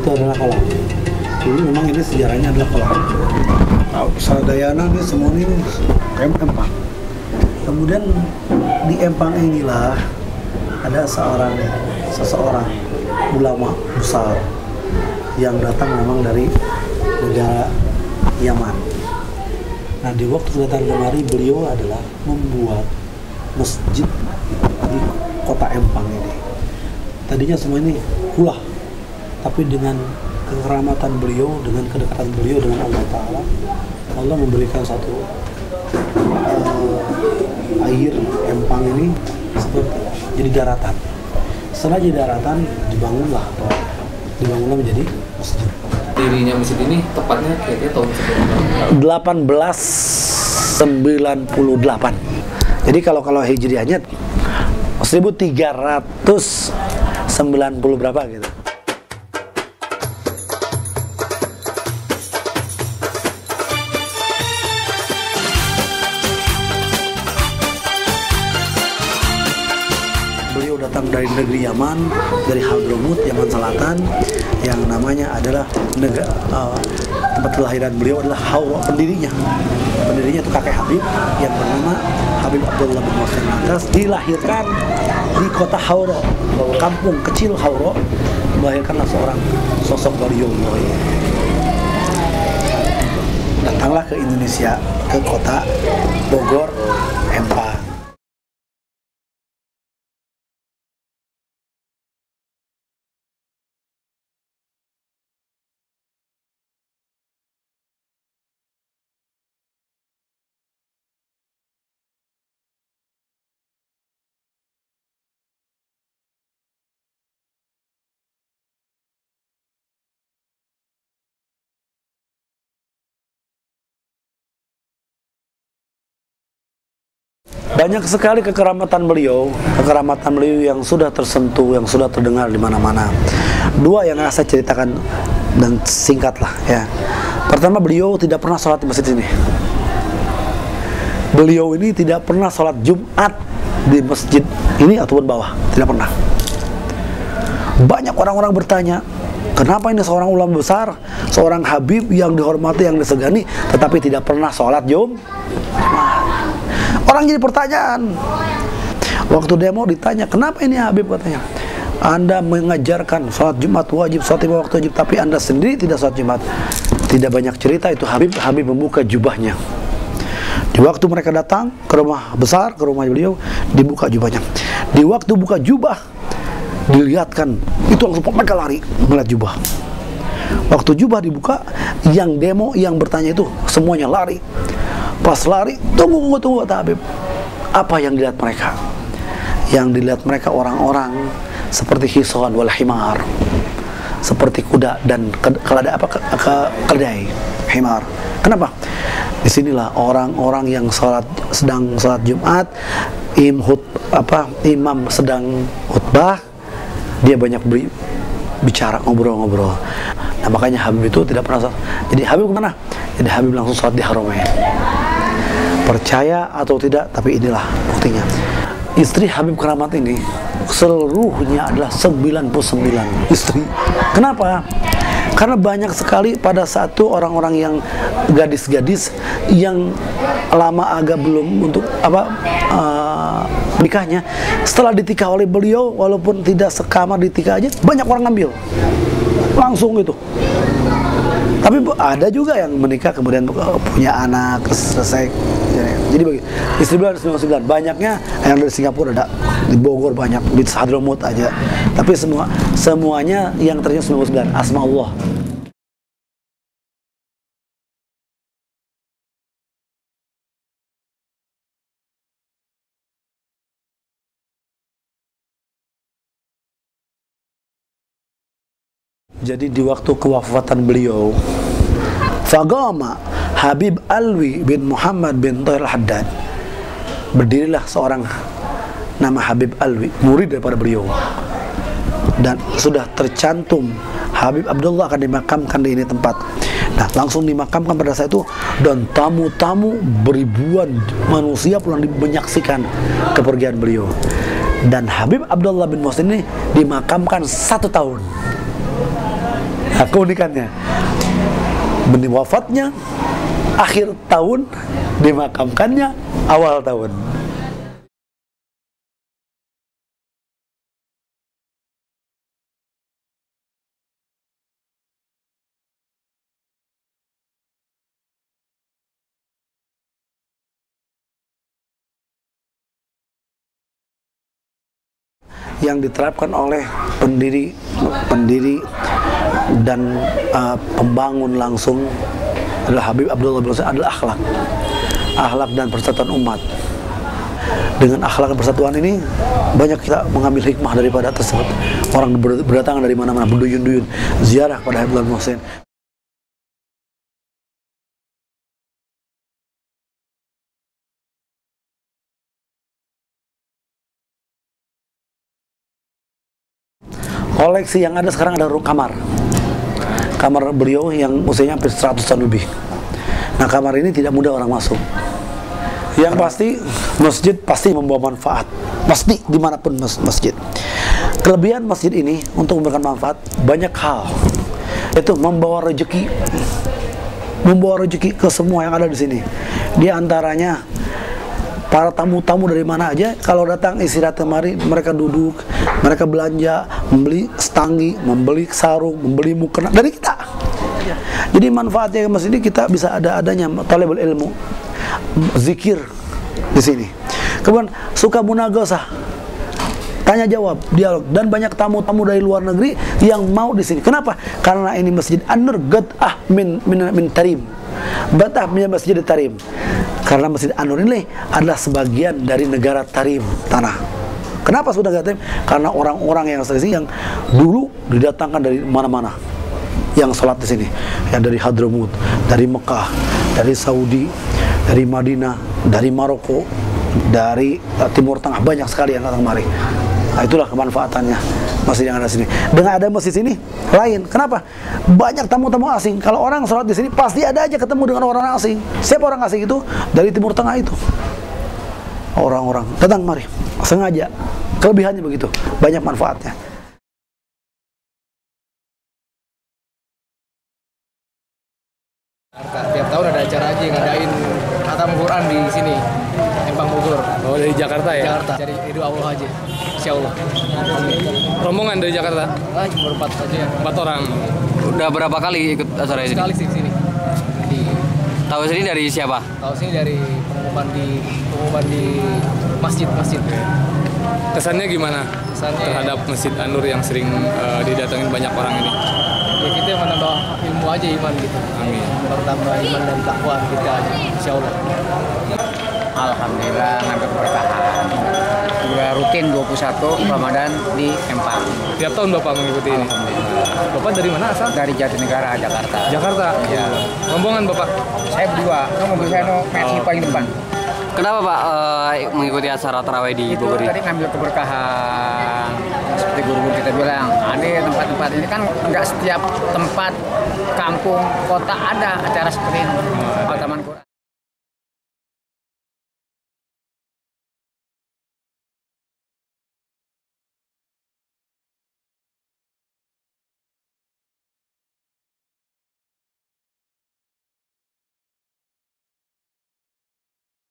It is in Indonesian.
itu adalah kolam. Dulu memang ini sejarahnya adalah kolam. Nah, Sadayana ini semua ini empang. Kemudian di empang inilah ada seseorang ulama besar yang datang memang dari negara Yaman. Nah, di waktu datang kemari beliau adalah membuat masjid di kota Empang ini. Tadinya semua ini kulah, tapi dengan kekeramatan beliau, dengan kedekatan beliau dengan Allah Ta'ala, Allah memberikan satu air Empang ini seperti jadi daratan. Setelah jadi daratan, dibangunlah menjadi masjid. Dirinya masjid ini tepatnya kira-kira tahun berapa? 1898. Jadi kalau hijriahnya 1390 berapa gitu. Beliau datang dari negeri Yaman, dari Hadramut, Yaman Selatan, yang namanya adalah tempat kelahiran beliau adalah Haura, pendirinya itu kakek Habib yang bernama Habib Abdullah bin Muhsin. Lantas dilahirkan di kota Haura, kampung kecil Haura, melahirkanlah seorang sosok beliau. Datanglah ke Indonesia, ke kota Bogor, Empang. Banyak sekali kekeramatan beliau yang sudah tersentuh, yang sudah terdengar di mana-mana. Dua yang saya ceritakan dan singkatlah ya. Pertama, beliau tidak pernah sholat di masjid ini. Beliau ini tidak pernah sholat Jumat di masjid ini ataupun bawah, tidak pernah. Banyak orang-orang bertanya, kenapa ini seorang ulama besar, seorang habib yang dihormati, yang disegani, tetapi tidak pernah sholat Jumat? Orang jadi pertanyaan. Waktu demo ditanya, kenapa ini Habib, katanya, Anda mengajarkan sholat Jumat wajib, sholat lima waktu wajib, tapi Anda sendiri tidak sholat Jumat. Tidak banyak cerita itu Habib membuka jubahnya. Di waktu mereka datang ke rumah besar, ke rumah beliau, dibuka jubahnya. Di waktu buka jubah, dilihatkan, itu langsung mereka lari melihat jubah. Waktu jubah dibuka, yang demo, yang bertanya itu semuanya lari. Pas lari, tunggu kata Habib. Apa yang dilihat mereka? Yang dilihat mereka orang-orang seperti hison wal himar, seperti kuda dan keledai himar. Kenapa? Disinilah orang-orang yang sedang sholat Jumat, imam sedang khutbah, dia banyak bicara, ngobrol-ngobrol. Nah, makanya Habib itu tidak pernah sholat. Jadi Habib kemana? Jadi Habib langsung sholat di Haramain. Percaya atau tidak, tapi inilah buktinya. Istri Habib Keramat ini seluruhnya adalah 99 istri. Kenapa? Karena banyak sekali pada satu orang-orang yang gadis-gadis yang lama agak belum untuk nikahnya, setelah ditikah oleh beliau, walaupun tidak sekamar ditikah aja, banyak orang ngambil langsung gitu. Tapi ada juga yang menikah kemudian punya anak selesai. Jadi bagi istri beliau 99, banyaknya yang dari Singapura ada, di Bogor banyak, di Hadramut aja. Tapi semuanya yang ternyata 99, asma Allah. Jadi di waktu kewafatan beliau, fagama Habib Alwi bin Muhammad bin Tahir Al-Haddad, berdirilah seorang nama Habib Alwi, murid daripada beliau, dan sudah tercantum Habib Abdullah akan dimakamkan di ini tempat. Nah, langsung dimakamkan pada saat itu, dan tamu-tamu beribuan manusia pulang menyaksikan kepergian beliau. Dan Habib Abdullah bin Muhsin ini dimakamkan 1 tahun. Nah, keunikannya wafatnya akhir tahun, dimakamkannya awal tahun. Yang diterapkan oleh pendiri dan pembangun langsung adalah Habib Abdullah bin Husain, adalah akhlak dan persatuan umat. Dengan akhlak dan persatuan ini banyak kita mengambil hikmah daripada tersebut. Orang berdatangan dari mana-mana, berduyun-duyun ziarah pada Habib Abdullah bin Husain. Koleksi yang ada sekarang ada kamar beliau yang usianya hampir 100 tahun lebih. Nah, kamar ini tidak mudah orang masuk. Yang pasti masjid pasti membawa manfaat, pasti dimanapun masjid. Kelebihan masjid ini untuk memberikan manfaat banyak hal, itu membawa rezeki ke semua yang ada di sini. Di antaranya para tamu-tamu dari mana aja kalau datang istirahat kemari, mereka duduk, mereka belanja, membeli stanggi, membeli sarung, membeli mukena dari kita. Jadi manfaatnya ke masjid ini kita bisa adanya talibul ilmu, zikir di sini. Kemudian suka munagosah, tanya jawab, dialog, dan banyak tamu-tamu dari luar negeri yang mau di sini. Kenapa? Karena ini masjid An-Nur Gat'ah min Tarim. Batah punya masjid Tarim. Karena Masjid An-Nur ini adalah sebagian dari negara Tarim, tanah. Kenapa sudah Tarim? Karena orang-orang yang sini yang dulu didatangkan dari mana-mana, yang sholat di sini, yang dari Hadramut, dari Mekah, dari Saudi, dari Madinah, dari Maroko, dari Timur Tengah, banyak sekali yang datang kemari. Nah, itulah kemanfaatannya masjid yang ada di sini. Dengan ada masjid sini lain. Kenapa? Banyak tamu-tamu asing. Kalau orang sholat di sini pasti ada aja ketemu dengan orang asing. Siapa orang asing itu? Dari Timur Tengah itu. Orang-orang datang mari sengaja. Kelebihannya begitu. Banyak manfaatnya. Tiap tahun ada acara aja ngadain khatam Quran di sini, Empang Bogor. Oh, dari Jakarta ya? Jakarta. Cari ridho Allah aja, insya Allah. Rombongan dari Jakarta? Cuma 4 saja ya. 4 orang. Udah berapa kali ikut acara ini? Sekali sih sini. Tahu sini dari siapa? Tahu sini dari pengumuman di masjid. Kesannya gimana? Kesannya terhadap Masjid An-Nur yang sering didatengin banyak orang ini? Ya kita menambah ilmu aja, iman gitu. Amin. Bertambah iman dan takwa kita aja, insya Allah. Alhamdulillah ngambil keberkahan. Sudah rutin 21 Ramadan di Empang. Tiap tahun Bapak mengikuti ini? Bapak dari mana asal? Dari Jatinegara, Jakarta. Jakarta? Ya. Rombongan Bapak? Saya berdua, mobil saya Mercy paling depan. Kenapa Pak mengikuti acara tarawih di Bogor ini? Tadi ngambil keberkahan. Seperti guru-guru kita bilang, ada tempat-tempat ini kan nggak setiap tempat, kampung, kota ada acara seperti ini. Taman Quran.